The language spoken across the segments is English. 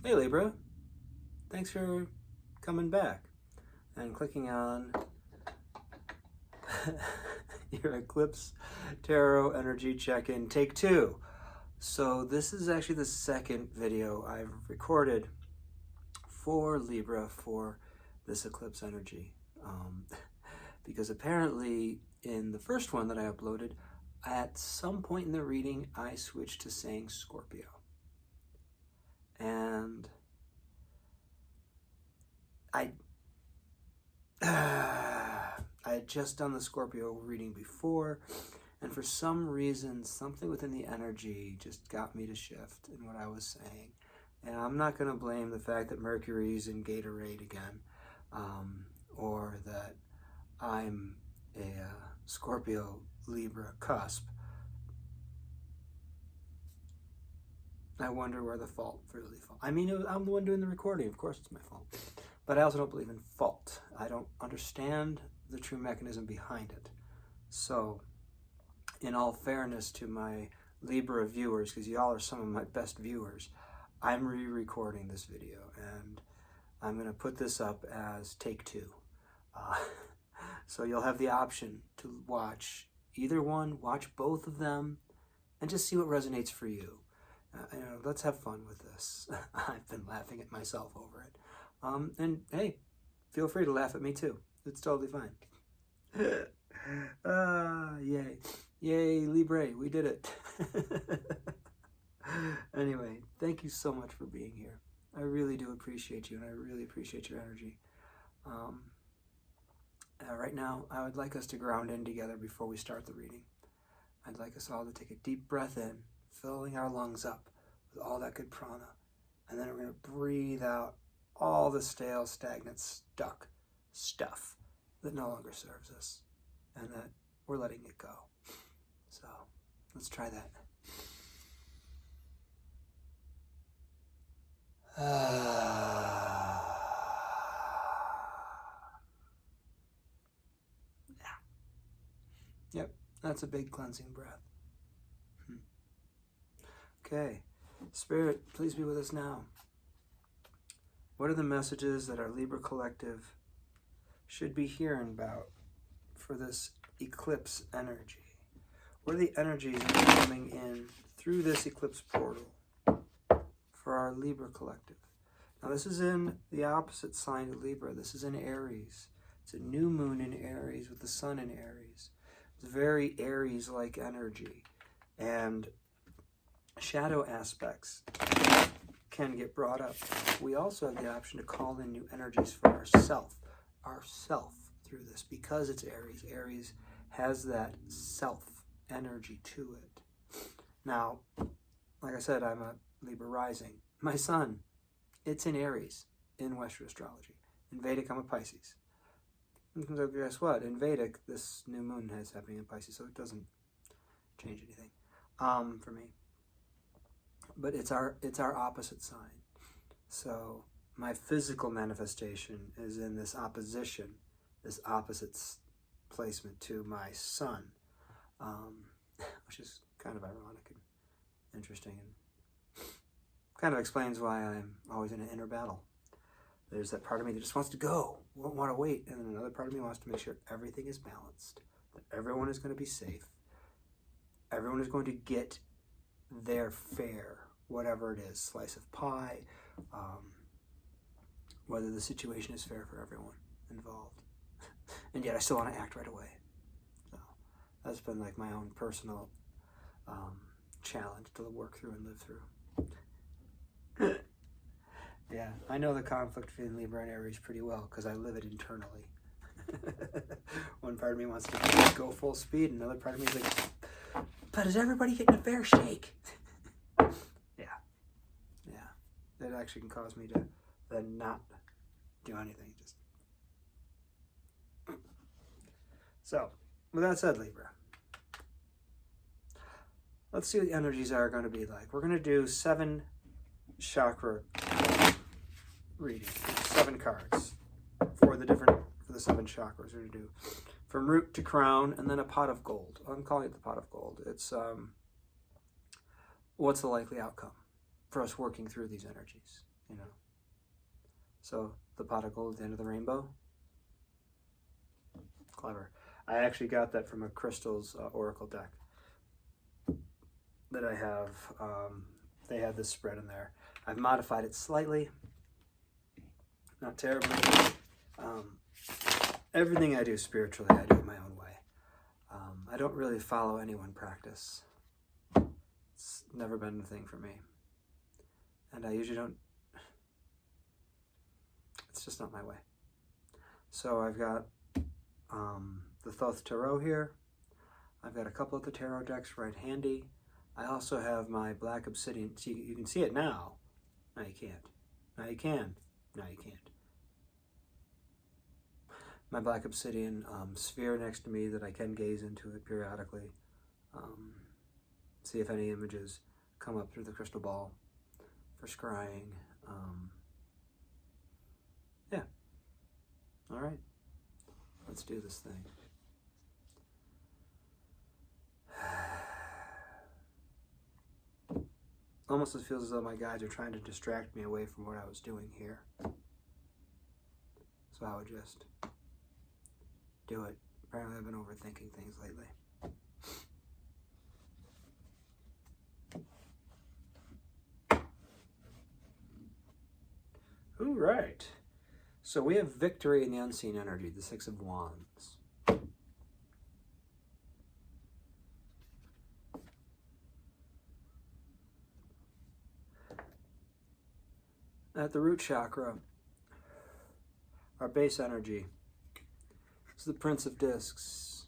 Hey Libra, thanks for coming back and clicking on your Eclipse Tarot Energy Check-in Take 2. So this is actually the second video I've recorded for Libra for this eclipse energy. Because apparently in the first one that I uploaded, at some point in the reading, I switched to saying Scorpio. And I had just done the Scorpio reading before, and for some reason, something within the energy just got me to shift in what I was saying. And I'm not going to blame the fact that Mercury's in Gatorade again, or that I'm a Scorpio Libra cusp. I wonder where the fault really falls. I mean, I'm the one doing the recording. Of course it's my fault. But I also don't believe in fault. I don't understand the true mechanism behind it. So, in all fairness to my Libra viewers, because y'all are some of my best viewers, I'm re-recording this video, and I'm going to put this up as take 2. So you'll have the option to watch either one, watch both of them, and just see what resonates for you. Let's have fun with this. I've been laughing at myself over it. And hey, feel free to laugh at me too. It's totally fine. Yay. Yay, Libra, we did it. Anyway, thank you so much for being here. I really do appreciate you, and I really appreciate your energy. Right now, I would like us to ground in together before we start the reading. I'd like us all to take a deep breath in, filling our lungs up with all that good prana. And then we're going to breathe out all the stale, stagnant, stuck stuff that no longer serves us and that we're letting it go. So let's try that. Yep, that's a big cleansing breath. Okay, Spirit, please be with us now. What are the messages that our Libra collective should be hearing about for this eclipse energy? What are the energies that are coming in through this eclipse portal for our Libra collective? Now this is in the opposite sign of Libra. This is in Aries. It's a new moon in Aries with the sun in Aries. It's very Aries-like energy. And shadow aspects can get brought up. We also have the option to call in new energies for ourself through this, because it's Aries. Aries has that self energy to it. Now, like I said, I'm a Libra rising. My sun, it's in Aries in Western astrology. In Vedic, I'm a Pisces. And so guess what? In Vedic, this new moon is happening in Pisces, so it doesn't change anything for me. But it's our opposite sign. So my physical manifestation is in this opposition, this opposite placement to my sun, which is kind of ironic and interesting, and kind of explains why I'm always in an inner battle. There's that part of me that just wants to go, won't want to wait, and then another part of me wants to make sure everything is balanced, that everyone is going to be safe, everyone is going to get their fare, whatever it is, slice of pie, whether the situation is fair for everyone involved. And yet I still want to act right away. So that's been like my own personal challenge to work through and live through. Yeah, I know the conflict between Libra and Aries pretty well because I live it internally. One part of me wants to go full speed, and another part of me is like, but is everybody getting a fair shake? Yeah. It actually can cause me to then not do anything. Just so, with that said, Libra, let's see what the energies are going to be like. We're going to do 7 chakra reading, 7 cards for the 7 chakras. We're going to do from root to crown, and then a pot of gold. I'm calling it the pot of gold. It's what's the likely outcome for us working through these energies. you know. So the pot of gold at the end of the rainbow. Clever. I actually got that from a Crystals Oracle deck that I have. They have this spread in there. I've modified it slightly, not terribly. Everything I do spiritually, I do it my own way. I don't really follow any one practice. It's never been a thing for me. And I usually don't, it's just not my way. So I've got the Thoth Tarot here. I've got a couple of the tarot decks right handy. I also have my black obsidian. See, you can see it now. Now you can't. Now you can. Now you can't. My black obsidian sphere next to me that I can gaze into it periodically. See if any images come up through the crystal ball for scrying. Yeah. All right. Let's do this thing. Almost it feels as though my guides are trying to distract me away from what I was doing here. So I would just do it. Apparently I've been overthinking things lately. All right. So we have victory in the unseen energy, the Six of Wands. At the root chakra, our base energy is the Prince of Discs.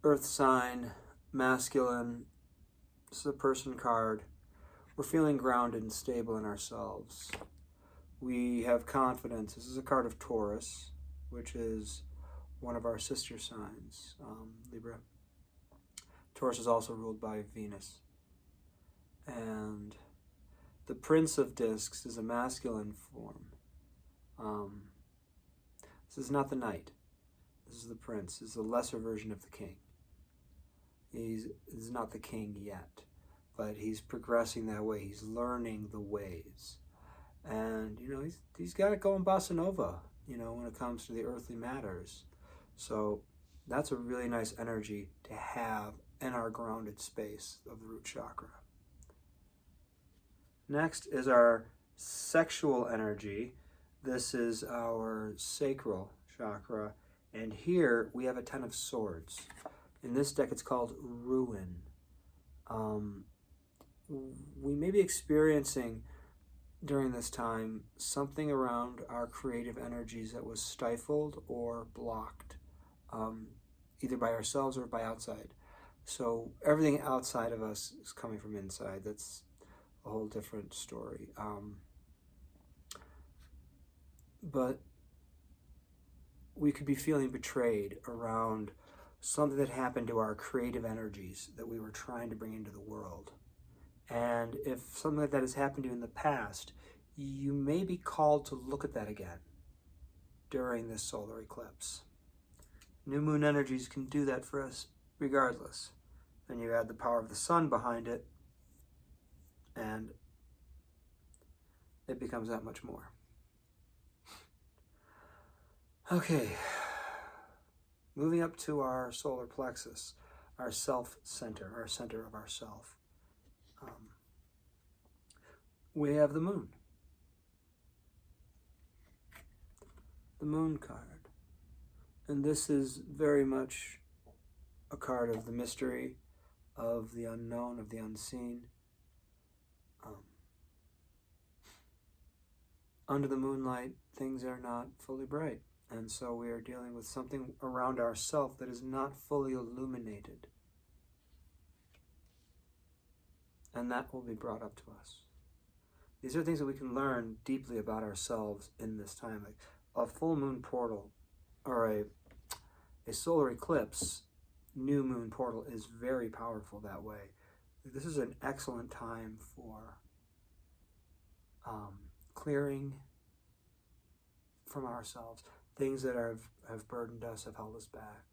Earth sign, masculine. This is a person card. We're feeling grounded and stable in ourselves. We have confidence. This is a card of Taurus, which is one of our sister signs, Libra. Taurus is also ruled by Venus. And the Prince of Discs is a masculine form. This is not the Knight. This is the Prince. This is a lesser version of the King. He's not the King yet, but he's progressing that way. He's learning the ways. And, you know, he's got it going bossa nova, you know, when it comes to the earthly matters. So that's a really nice energy to have in our grounded space of the root chakra. Next is our sexual energy. This is our sacral chakra. And here we have a Ten of Swords. In this deck it's called Ruin. We may be experiencing during this time something around our creative energies that was stifled or blocked, either by ourselves or by outside. So everything outside of us is coming from inside. That's a whole different story. But we could be feeling betrayed around something that happened to our creative energies that we were trying to bring into the world. And if something like that has happened to you in the past, you may be called to look at that again during this solar eclipse. New moon energies can do that for us regardless. Then you add the power of the sun behind it, and it becomes that much more. Okay, moving up to our solar plexus, our self center, our center of ourself. We have the moon. The moon card. And this is very much a card of the mystery, of the unknown, of the unseen. Under the moonlight, things are not fully bright. And so we are dealing with something around ourself that is not fully illuminated. And that will be brought up to us. These are things that we can learn deeply about ourselves in this time. Like a full moon portal or a solar eclipse, new moon portal is very powerful that way. This is an excellent time for clearing from ourselves. Things that have burdened us, have held us back.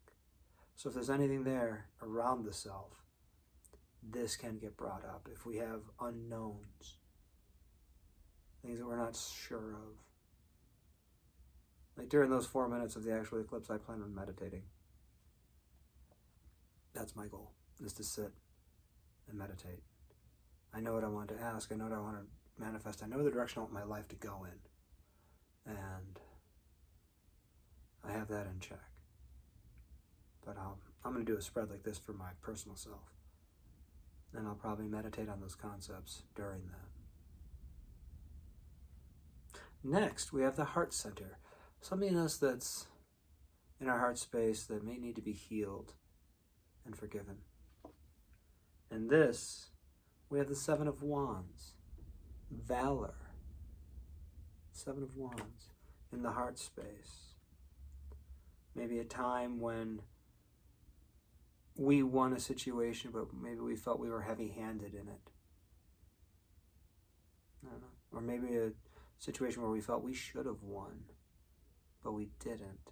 So if there's anything there around the self, this can get brought up. If we have unknowns, things that we're not sure of. Like during those 4 minutes of the actual eclipse, I plan on meditating. That's my goal, is to sit and meditate. I know what I want to ask. I know what I want to manifest. I know the direction I want my life to go in. And I have that in check. But I'm going to do a spread like this for my personal self. And I'll probably meditate on those concepts during that. Next, we have the heart center. Something in us that's in our heart space that may need to be healed and forgiven. And this, we have the Seven of Wands. Valor. Seven of Wands in the heart space. Maybe a time when we won a situation, but maybe we felt we were heavy-handed in it. I don't know. Or maybe a situation where we felt we should have won, but we didn't.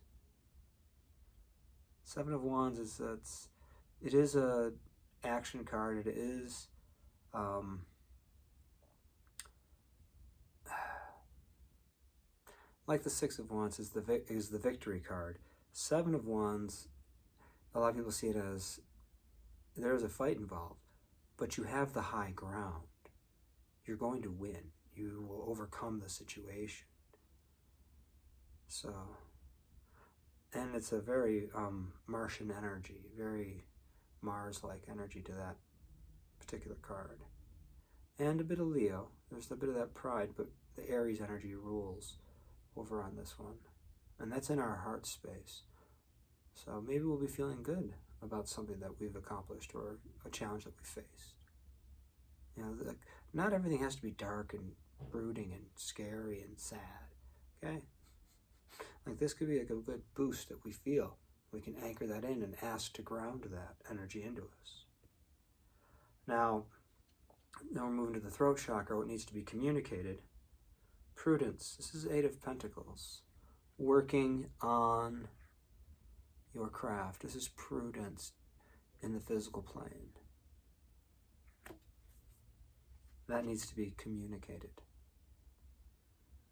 Seven of Wands it is a action card. It is like the Six of Wands is the victory card. Seven of Wands, a lot of people see it as there is a fight involved, but you have the high ground. You're going to win. You will overcome the situation. So, and it's a very Martian energy, very Mars-like energy to that particular card. And a bit of Leo. There's a bit of that pride, but the Aries energy rules over on this one. And that's in our heart space. So maybe we'll be feeling good about something that we've accomplished or a challenge that we faced. You know, not everything has to be dark and brooding and scary and sad, okay? Like this could be like a good boost that we feel. We can anchor that in and ask to ground that energy into us. Now we're moving to the throat chakra, what needs to be communicated. Prudence. This is Eight of Pentacles. Working on your craft. This is prudence in the physical plane. That needs to be communicated.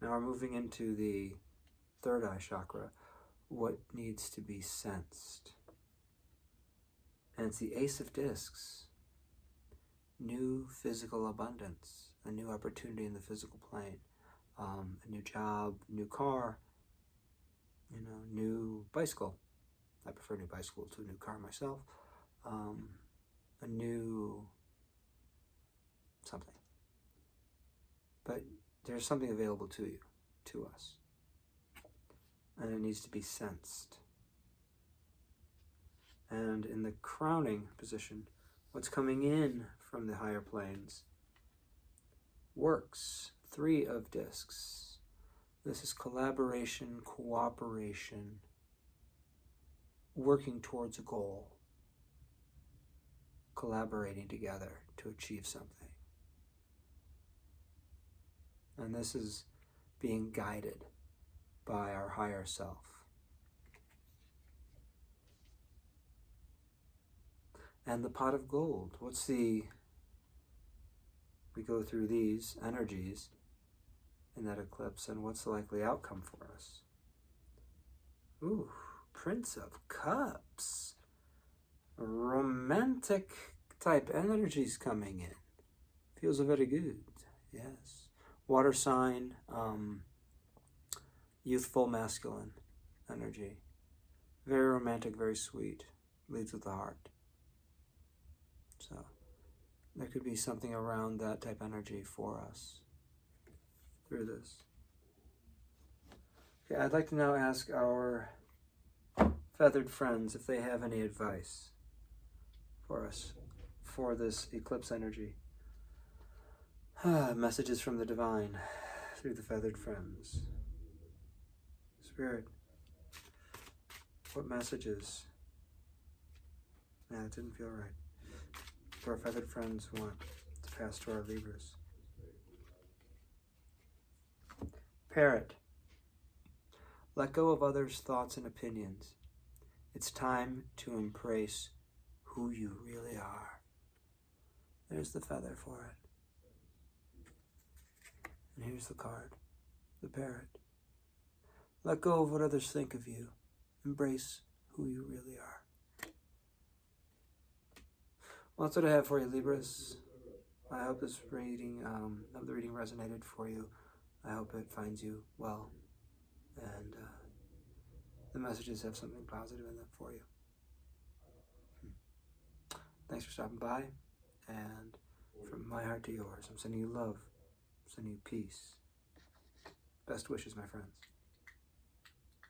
Now we're moving into the third eye chakra. What needs to be sensed? And it's the Ace of Discs. New physical abundance. A new opportunity in the physical plane. A new job, new car, new bicycle. I prefer new bicycle to a new car myself. A new something. But there's something available to you, to us. And it needs to be sensed. And in the crowning position, what's coming in from the higher planes? Works. Three of Discs. This is collaboration, cooperation, working towards a goal, collaborating together to achieve something. And this is being guided by our higher self. And the Pot of Gold. We go through these energies in that eclipse, and what's the likely outcome for us? Ooh, Prince of Cups. Romantic type energies coming in. Feels very good, yes. Water sign, youthful masculine energy. Very romantic, very sweet. Leads with the heart. So there could be something around that type energy for us through this. Okay, I'd like to now ask our feathered friends if they have any advice for us for this eclipse energy. Messages from the divine through the feathered friends. Spirit, what messages? It didn't feel right. Do our feathered friends want to pass to our Libras? Parrot, let go of others' thoughts and opinions. It's time to embrace who you really are. There's the feather for it. And here's the card, the parrot. Let go of what others think of you. Embrace who you really are. Well, that's what I have for you, Libras. I hope this reading, the reading resonated for you. I hope it finds you well, and the messages have something positive in them for you. Thanks for stopping by, and from my heart to yours, I'm sending you love, I'm sending you peace. Best wishes, my friends.